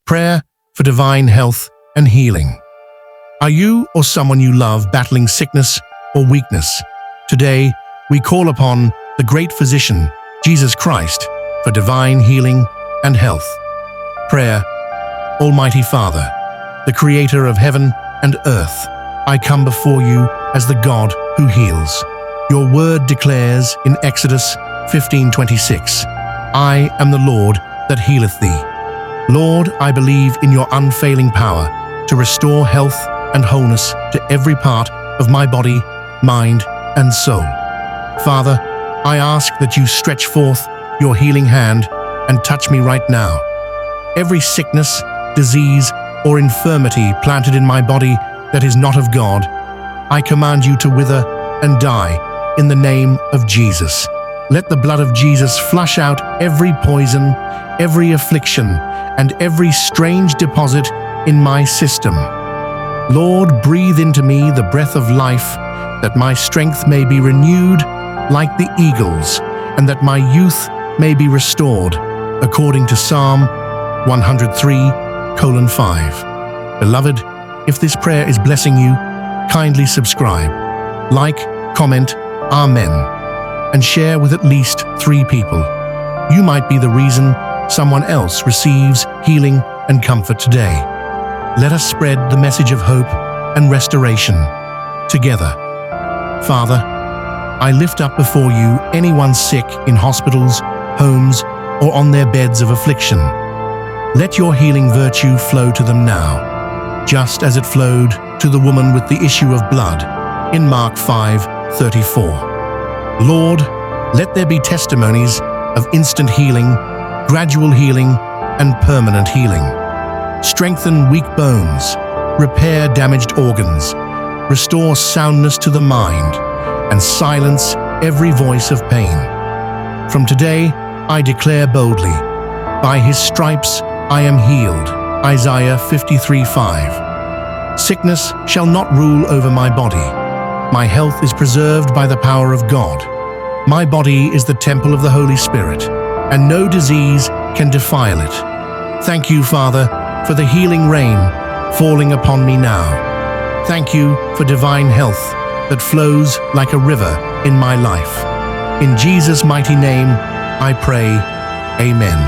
Prayer for divine health and healing. Are you or someone you love battling sickness or weakness? Today, we call upon the great physician, Jesus Christ, for divine healing and health. Prayer. Almighty Father, the Creator of heaven and earth, I come before you as the God who heals. Your word declares in Exodus 15:26, I am the Lord that healeth thee. Lord, I believe in your unfailing power to restore health and wholeness to every part of my body, mind, and soul. Father, I ask that you stretch forth your healing hand and touch me right now. Every sickness, disease, or infirmity planted in my body that is not of God, I command you to wither and die in the name of Jesus. Let the blood of Jesus flush out every poison, every affliction, and every strange deposit in my system. Lord, breathe into me the breath of life, that my strength may be renewed like the eagles, and that my youth may be restored, according to Psalm 103:5. Beloved, if this prayer is blessing you, kindly subscribe, like, comment, Amen, and share with at least 3 people. You might be the reason someone else receives healing and comfort today. Let us spread the message of hope and restoration together. Father, I lift up before you anyone sick in hospitals, homes, or on their beds of affliction. Let your healing virtue flow to them now, just as it flowed to the woman with the issue of blood in Mark 5:34. Lord, let there be testimonies of instant healing, gradual healing, and permanent healing. Strengthen weak bones, repair damaged organs, restore soundness to the mind, and silence every voice of pain. From today, I declare boldly, by his stripes I am healed. Isaiah 53:5. Sickness shall not rule over my body. My health is preserved by the power of God. My body is the temple of the Holy Spirit, and no disease can defile it. Thank you, Father, for the healing rain falling upon me now. Thank you for divine health that flows like a river in my life. In Jesus' mighty name, I pray, Amen.